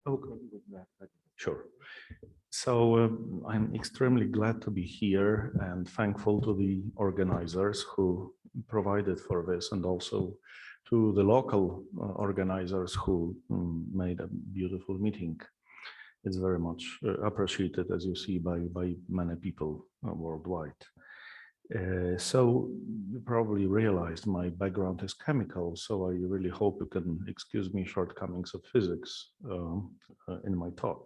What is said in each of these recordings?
Okay. Sure. So I'm extremely glad to be here and thankful to the organizers who provided for this, and also to the local organizers who made a beautiful meeting. It's very much appreciated, as you see, by many people worldwide. So you probably realized my background is chemical, so I really hope you can excuse me shortcomings of physics in my talk.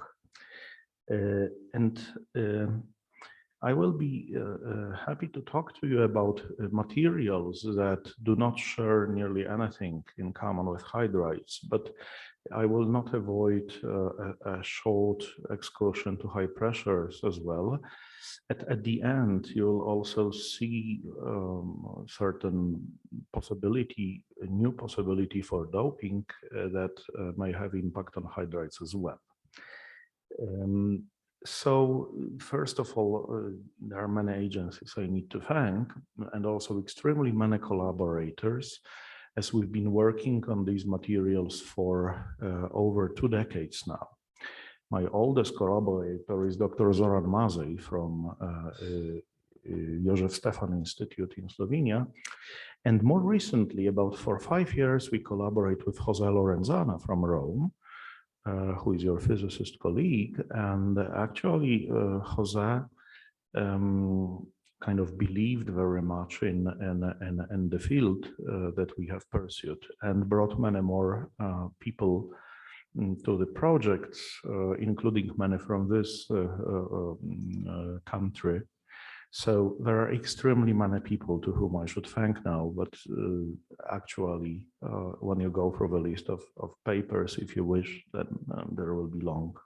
I will be happy to talk to you about materials that do not share nearly anything in common with hydrides, but I will not avoid a short excursion to high pressures as well. At the end, you'll also see certain possibility, a new possibility for doping that may have impact on hydrides as well. So first of all, there are many agencies I need to thank, and also extremely many collaborators, as we've been working on these materials for over 2 decades now. My oldest collaborator is Dr. Zoran Mazej from Józef Stefan Institute in Slovenia. And more recently, about for 5 years, we collaborate with Jose Lorenzana from Rome, who is your physicist colleague. And actually, Jose kind of believed very much in the field that we have pursued, and brought many more people to the projects, including many from this country. So there are extremely many people to whom I should thank now, but actually, when you go through the list of papers, if you wish, then there will be long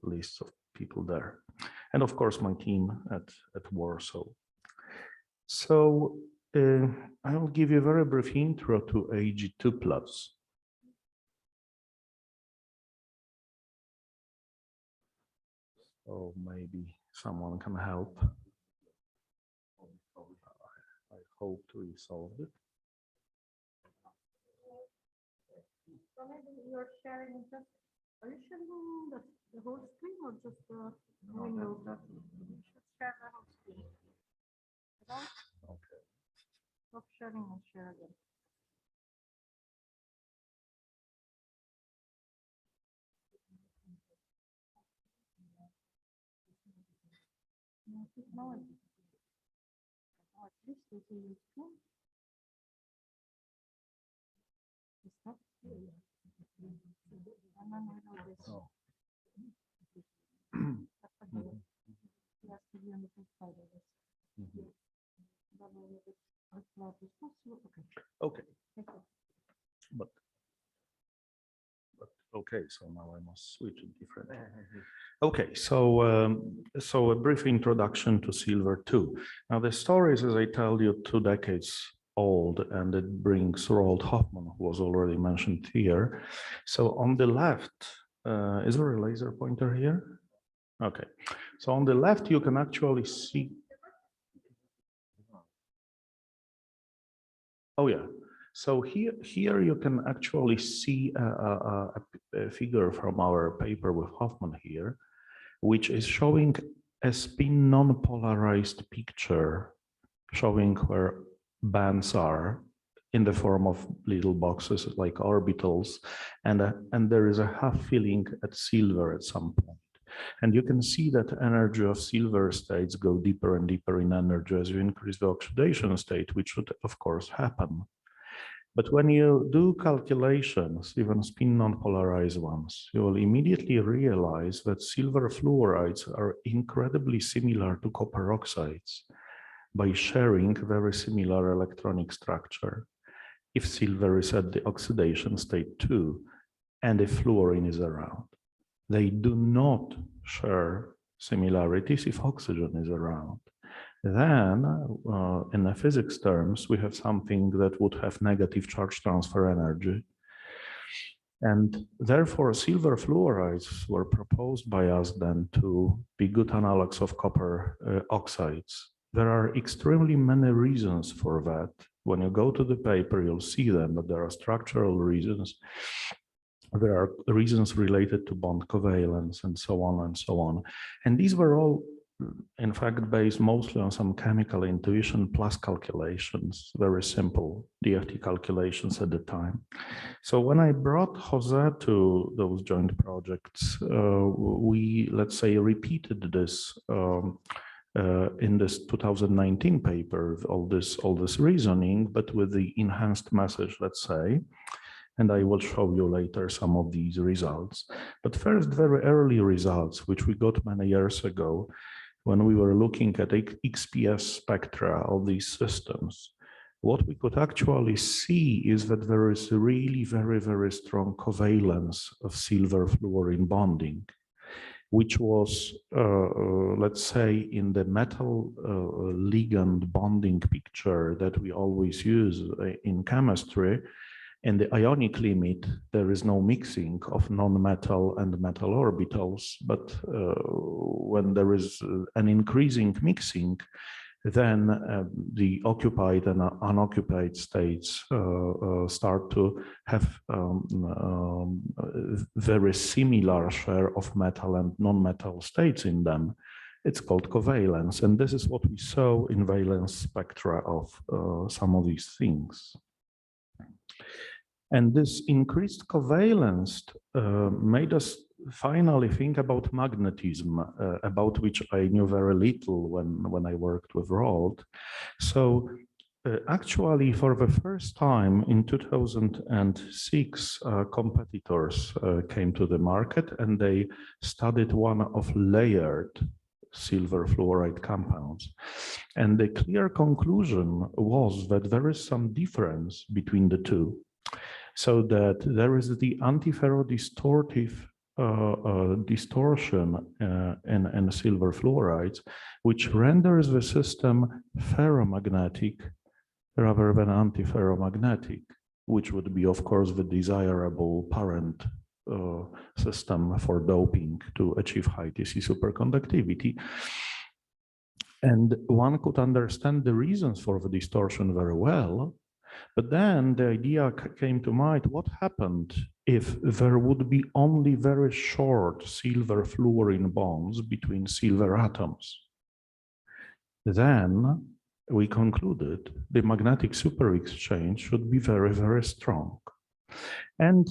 lists of people there. And of course, my team at Warsaw. So I will give you a very brief intro to Ag2+. So maybe someone can help. I hope to resolve it. So maybe you're sharing just, are you sharing the whole screen or just the window? You should share the whole screen. Okay. Stop sharing and share again. No, at least we see your screen. Stop. And then we do this. Oh. Yes, to be on the first side of this. Okay. But okay, so now I must switch it differently. Okay, so a brief introduction to silver 2. Now the story is, as I told you, 2 decades old, and it brings Roald Hoffmann, who was already mentioned here. So on the left, is there a laser pointer here? Okay, so on the left you can actually see. Oh yeah. So here you can actually see a figure from our paper with Hoffmann here, which is showing a spin non-polarized picture, showing where bands are in the form of little boxes like orbitals, and there is a half filling at silver at some point. And you can see that energy of silver states go deeper and deeper in energy as you increase the oxidation state, which should of course happen. But when you do calculations, even spin non-polarized ones, you will immediately realize that silver fluorides are incredibly similar to copper oxides by sharing very similar electronic structure. If silver is at the oxidation state 2 and if fluorine is around, they do not share similarities if oxygen is around. Then, in the physics terms, we have something that would have negative charge transfer energy. And therefore, silver fluorides were proposed by us then to be good analogs of copper oxides. There are extremely many reasons for that. When you go to the paper, you'll see them, but there are structural reasons. There are reasons related to bond covalence and so on and so on. And these were all, in fact, based mostly on some chemical intuition plus calculations, very simple DFT calculations at the time. So when I brought Jose to those joint projects, we, let's say, repeated this in this 2019 paper, all this reasoning, but with the enhanced message, let's say. And I will show you later some of these results. But first, very early results, which we got many years ago, when we were looking at XPS spectra of these systems. What we could actually see is that there is a really very, very strong covalence of silver-fluorine bonding, which was, let's say, in the metal ligand bonding picture that we always use in chemistry. In the ionic limit, there is no mixing of non-metal and metal orbitals, but when there is an increasing mixing, then the occupied and unoccupied states start to have very similar share of metal and non-metal states in them. It's called covalence, and this is what we saw in valence spectra of some of these things. And this increased covalence made us finally think about magnetism, about which I knew very little when I worked with Rold. So actually, for the first time in 2006, competitors came to the market and they studied one of layered silver fluoride compounds. And the clear conclusion was that there is some difference between the two. So that there is the antiferrodistortive distortion in silver fluorides, which renders the system ferromagnetic rather than antiferromagnetic, which would be, of course, the desirable parent system for doping to achieve high TC superconductivity. And one could understand the reasons for the distortion very well. But then the idea came to mind, what happened if there would be only very short silver fluorine bonds between silver atoms? Then we concluded the magnetic superexchange should be very, very strong. And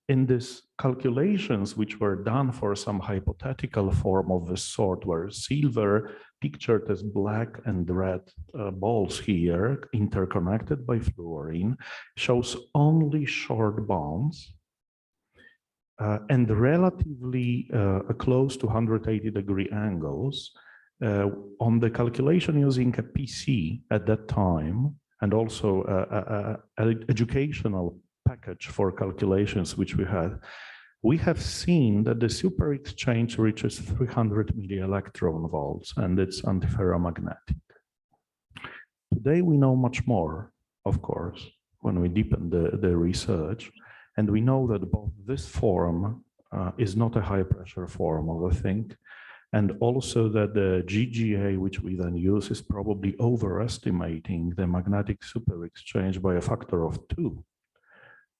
in these calculations, which were done for some hypothetical form of this sort, where silver pictured as black and red balls here, interconnected by fluorine, shows only short bonds and relatively close to 180-degree angles. On the calculation using a PC at that time, and also an educational package for calculations which we have seen that the superexchange reaches 300 millielectron volts, and it's antiferromagnetic. Today we know much more, of course, when we deepen the research, and we know that both this form is not a high pressure form of a thing, and also that the GGA, which we then use, is probably overestimating the magnetic superexchange by a factor of 2.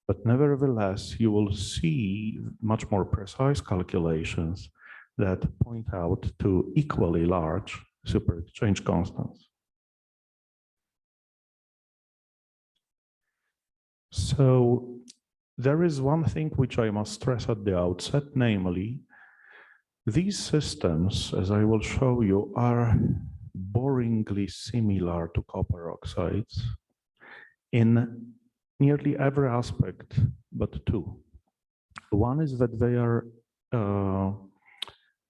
But nevertheless, you will see much more precise calculations that point out to equally large superexchange constants. So there is one thing which I must stress at the outset, namely, these systems, as I will show you, are boringly similar to copper oxides in nearly every aspect, but two. One is that they are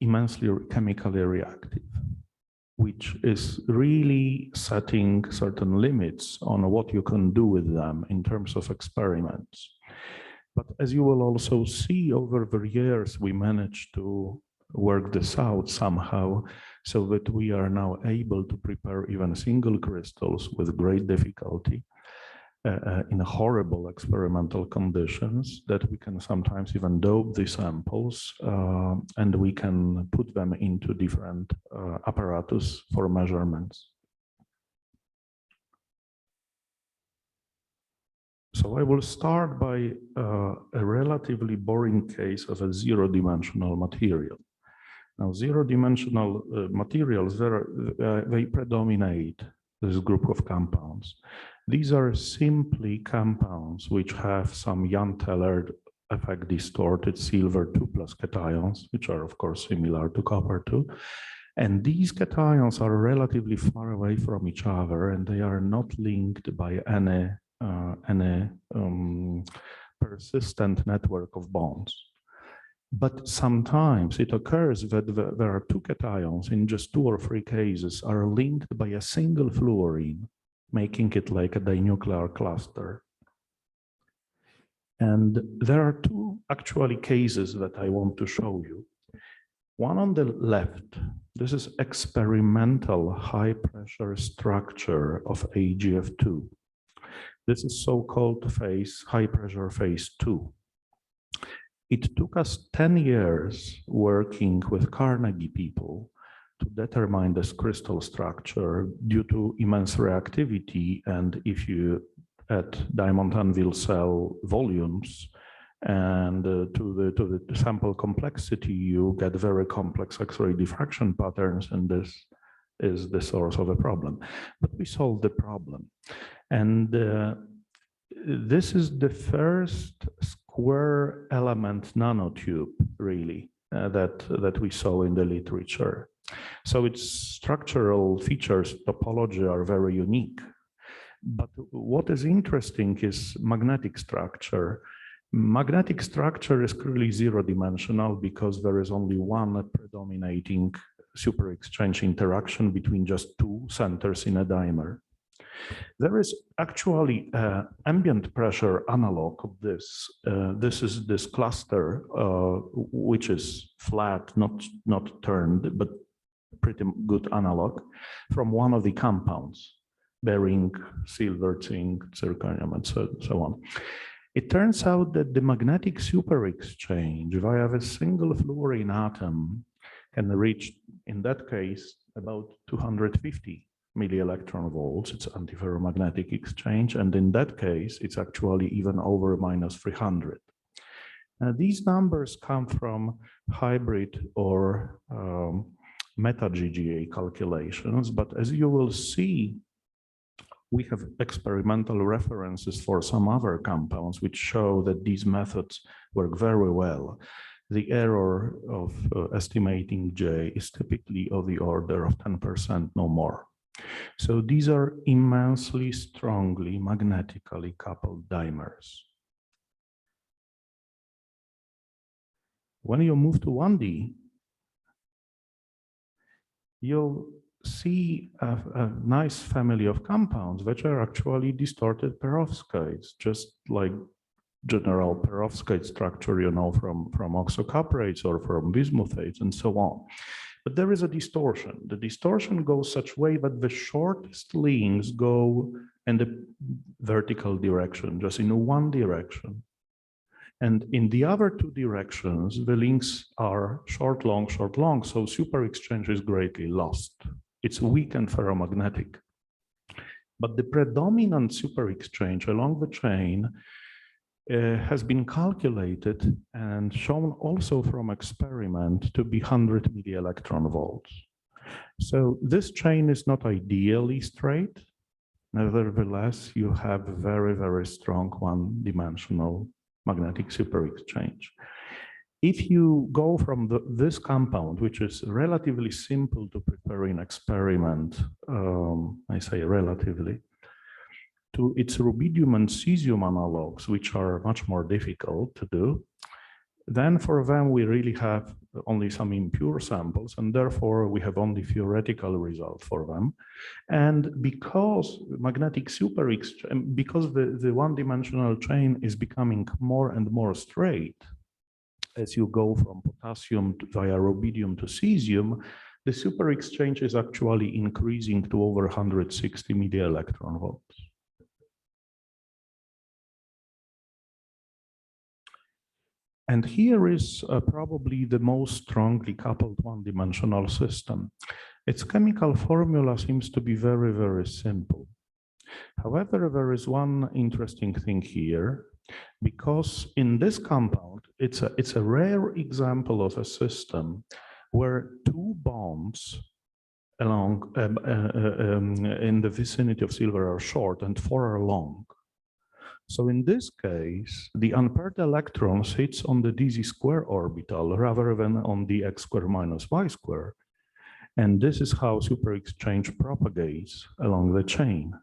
immensely chemically reactive, which is really setting certain limits on what you can do with them in terms of experiments. But as you will also see, over the years, we managed to work this out somehow so that we are now able to prepare even single crystals with great difficulty in horrible experimental conditions, that we can sometimes even dope the samples and we can put them into different apparatus for measurements. So I will start by a relatively boring case of a zero-dimensional material. Now, zero-dimensional materials, they predominate this group of compounds. These are simply compounds which have some Jan-Teller effect distorted silver 2+ cations, which are of course similar to copper 2. And these cations are relatively far away from each other, and they are not linked by any persistent network of bonds. But sometimes it occurs that there are two cations in just 2 or 3 cases are linked by a single fluorine, making it like a dinuclear cluster. And there are 2 actually cases that I want to show you. One on the left, this is experimental high pressure structure of AgF2. This is so-called phase, high pressure phase 2. It took us 10 years working with Carnegie people to determine this crystal structure due to immense reactivity. And if you add diamond anvil cell volumes and to the sample complexity, you get very complex X-ray diffraction patterns, and this is the source of the problem. But we solved the problem. And this is the first square element nanotube, really, that we saw in the literature. So its structural features, topology are very unique. But what is interesting is magnetic structure. Magnetic structure is clearly zero-dimensional because there is only one predominating super-exchange interaction between just 2 centers in a dimer. There is actually an ambient pressure analog of this. This is this cluster, which is flat, not turned, but pretty good analog from one of the compounds, bearing silver, zinc, zirconium, and so on. It turns out that the magnetic superexchange via a single fluorine atom can reach, in that case, about 250 milli-electron volts. It's antiferromagnetic exchange, and in that case, it's actually even over -300. These numbers come from hybrid or meta-GGA calculations, but as you will see, we have experimental references for some other compounds which show that these methods work very well. The error of estimating J is typically of the order of 10%, no more. So these are immensely strongly magnetically coupled dimers. When you move to 1D, you'll see a nice family of compounds which are actually distorted perovskites, just like general perovskite structure, you know, from oxocuprates or from bismuthates and so on. But there is a distortion. The distortion goes such way that the shortest links go in the vertical direction, just in one direction. And in the other 2 directions, the links are short, long, so super exchange is greatly lost. It's weak and ferromagnetic. But the predominant super exchange along the chain has been calculated and shown also from experiment to be 100 milli-electron volts. So this chain is not ideally straight. Nevertheless, you have very, very strong one-dimensional magnetic super exchange. If you go from this compound, which is relatively simple to prepare in experiment, I say relatively, to its rubidium and cesium analogs, which are much more difficult to do, then for them we really have only some impure samples, and therefore we have only theoretical results for them. And because magnetic super exchange, because the one-dimensional chain is becoming more and more straight, as you go from potassium via rubidium to cesium, the super exchange is actually increasing to over 160 milli-electron volts. And here is probably the most strongly coupled one-dimensional system. Its chemical formula seems to be very, very simple. However, there is one interesting thing here, because in this compound, it's a rare example of a system where two bonds along in the vicinity of silver are short and four are long. So in this case, the unpaired electron sits on the dz square orbital rather than on the x square minus y square. And this is how superexchange propagates along the chain.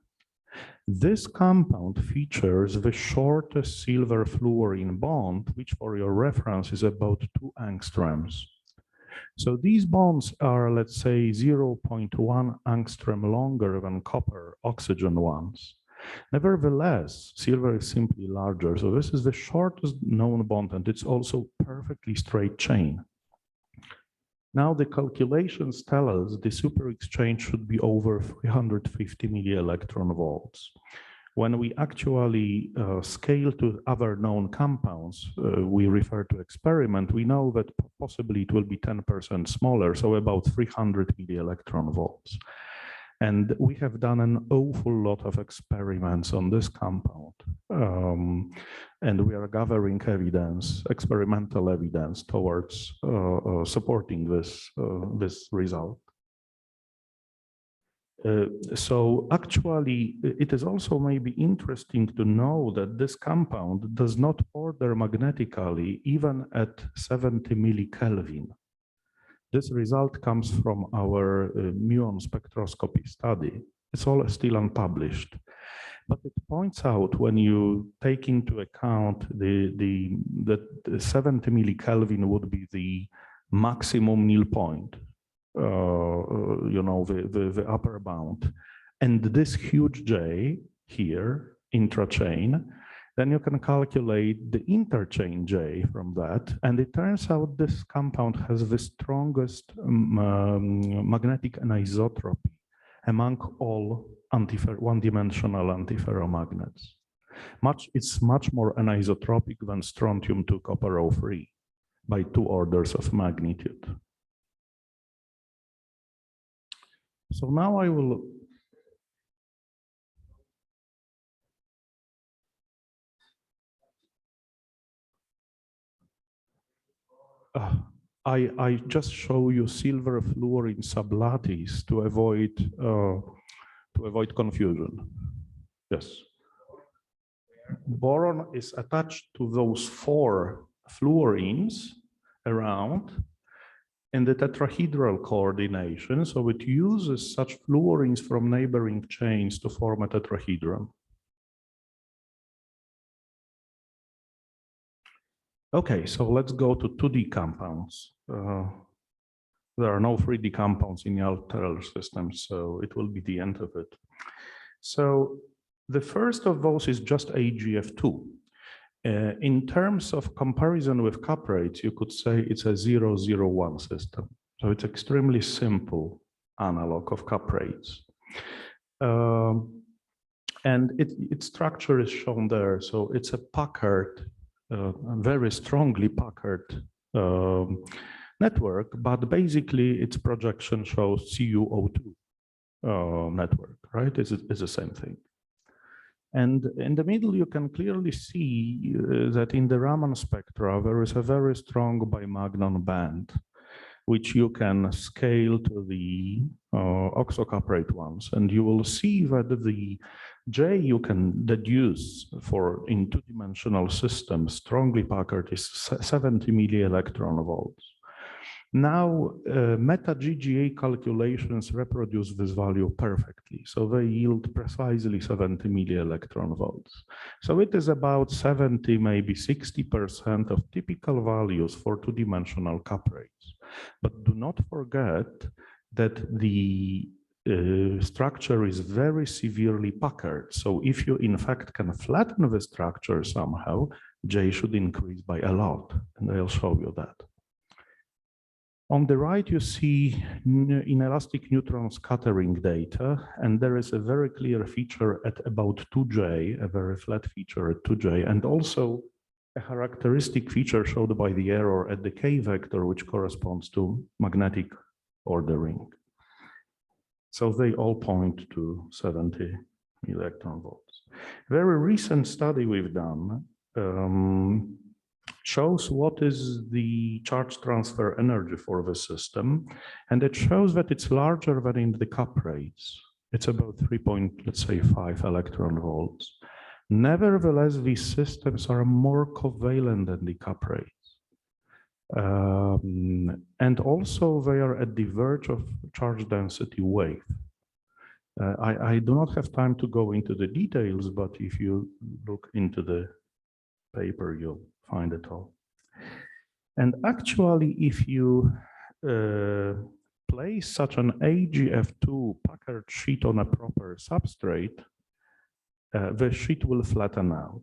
This compound features the shortest silver fluorine bond, which for your reference is about 2 angstroms. So these bonds are, let's say, 0.1 angstrom longer than copper oxygen ones. Nevertheless, silver is simply larger. So this is the shortest known bond, and it's also perfectly straight chain. Now the calculations tell us the superexchange should be over 350 millielectron volts. When we actually scale to other known compounds, we refer to experiment, we know that possibly it will be 10% smaller, so about 300 millielectron volts. And we have done an awful lot of experiments on this compound. And we are gathering evidence, experimental evidence towards supporting this result. So actually, it is also maybe interesting to know that this compound does not order magnetically even at 70 millikelvin. This result comes from our muon spectroscopy study. It's all still unpublished. But it points out when you take into account that 70 millikelvin would be the maximum nil point, you know, the upper bound, and this huge J here, intrachain, then you can calculate the interchain J from that. And it turns out this compound has the strongest magnetic anisotropy among all one-dimensional antiferromagnets. It's much more anisotropic than strontium-2 copper-03 by 2 orders of magnitude. So now I will I just show you silver fluorine sublattice to avoid confusion. Yes. Boron is attached to those 4 fluorines around in the tetrahedral coordination. So it uses such fluorines from neighboring chains to form a tetrahedron. Okay, so let's go to 2D compounds. There are no 3D compounds in the alternative system, so it will be the end of it. So the first of those is just AgF2. In terms of comparison with cuprates, you could say it's a 0-0-1 system. So it's extremely simple analog of cuprates. And its structure is shown there. So it's a Packard, very strongly Packard network, but basically its projection shows CuO2 network, right? It's the same thing. And in the middle, you can clearly see that in the Raman spectra, there is a very strong bimagnon band, which you can scale to the oxocuprate ones. And you will see that the J you can deduce for in 2-dimensional systems, strongly Packard is 70 millielectron volts. Now, meta-GGA calculations reproduce this value perfectly. So they yield precisely 70 millielectron volts. So it is about 70, maybe 60% of typical values for 2-dimensional cuprates. But do not forget that the structure is very severely Packard. So if you in fact can flatten the structure somehow, J should increase by a lot. And I'll show you that. On the right, you see inelastic neutron scattering data, and there is a very clear feature at about 2J, a very flat feature at 2J, and also a characteristic feature showed by the error at the K vector, which corresponds to magnetic ordering. So they all point to 70 electron volts. Very recent study we've done shows what is the charge transfer energy for the system, and it shows that it's larger than in the cuprates. It's about 3.5 electron volts. Nevertheless, these systems are more covalent than the cuprates. And also they are at the verge of charge density wave. I do not have time to go into the details, but if you look into the paper, you'll find it all. And actually, if you place such an AGF2 Packard sheet on a proper substrate, the sheet will flatten out.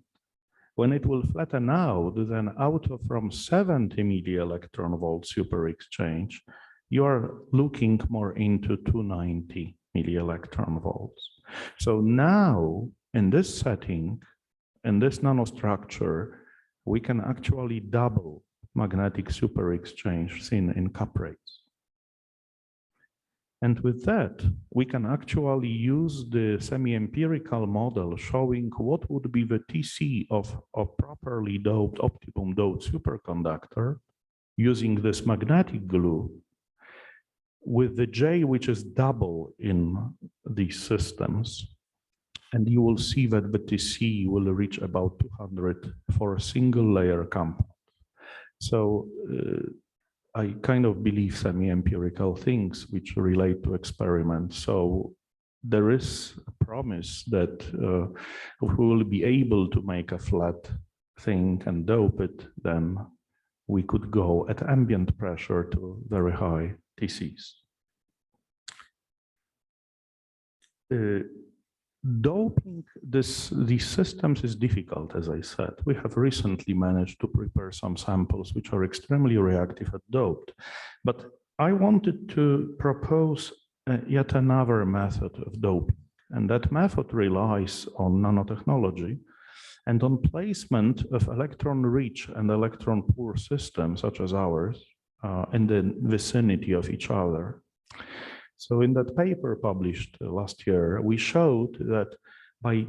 When it will flatten out, then out of from 70 milli-electron volt super exchange, you are looking more into 290 milli-electron volts. So now, in this setting, in this nanostructure, we can actually double magnetic super exchange seen in cuprates. And with that, we can actually use the semi-empirical model showing what would be the TC of a properly doped, optimum doped superconductor using this magnetic glue with the J, which is double in these systems. And you will see that the TC will reach about 200 for a single layer compound. So I kind of believe semi-empirical things which relate to experiments. So there is a promise that if we will be able to make a flat thing and dope it, then we could go at ambient pressure to very high TCs. Doping these systems is difficult, as I said. We have recently managed to prepare some samples which are extremely reactive at doped. But I wanted to propose yet another method of doping. And that method relies on nanotechnology and on placement of electron-rich and electron-poor systems, such as ours, in the vicinity of each other. So in that paper published last year, we showed that by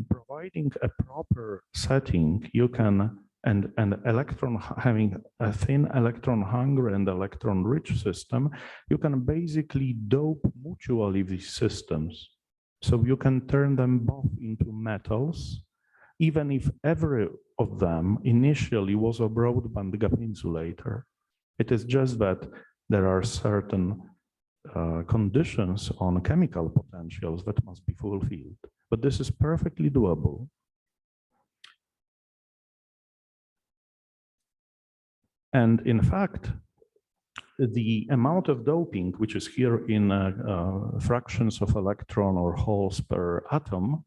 providing a proper setting, you can, and electron having a thin electron hungry and electron rich system, you can basically dope mutually these systems. So you can turn them both into metals, even if every of them initially was a broadband gap insulator. It is just that there are certain conditions on chemical potentials that must be fulfilled. But this is perfectly doable. And in fact, the amount of doping, which is here in fractions of electron or holes per atom,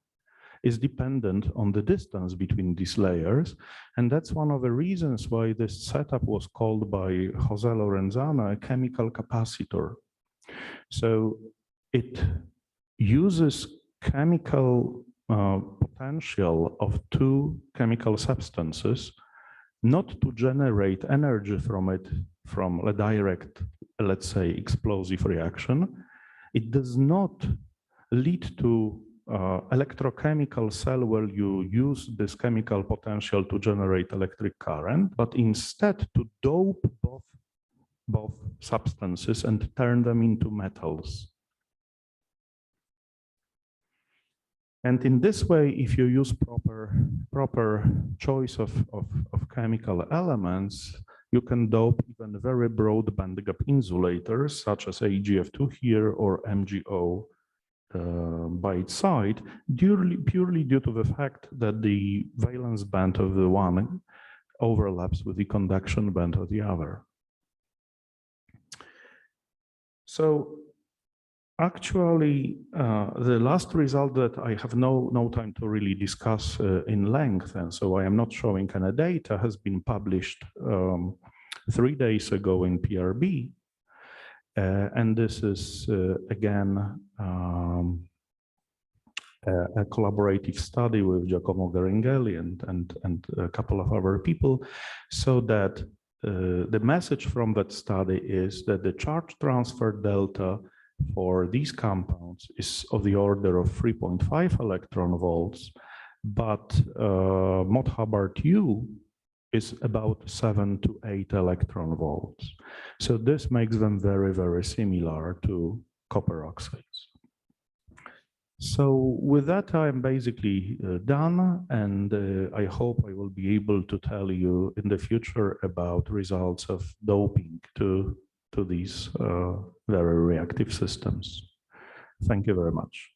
is dependent on the distance between these layers. And that's one of the reasons why this setup was called by Jose Lorenzana a chemical capacitor. So it uses chemical potential of two chemical substances, not to generate energy from it from a direct, let's say, explosive reaction. It does not lead to electrochemical cell where you use this chemical potential to generate electric current, but instead to dope both substances and turn them into metals. And in this way, if you use proper choice of chemical elements, you can dope even very broad bandgap insulators, such as AGF2 here or MgO by its side, purely due to the fact that the valence band of the one overlaps with the conduction band of the other. So actually, the last result that I have no time to really discuss in length, and so I am not showing any data, has been published 3 days ago in PRB. And this is, again, a collaborative study with Giacomo Garingelli and a couple of other people, so that the message from that study is that the charge transfer delta for these compounds is of the order of 3.5 electron volts, but Mott Hubbard U is about 7 to 8 electron volts. So this makes them very, very similar to copper oxides. So with that, I'm basically done, and I hope I will be able to tell you in the future about results of doping to these very reactive systems. Thank you very much.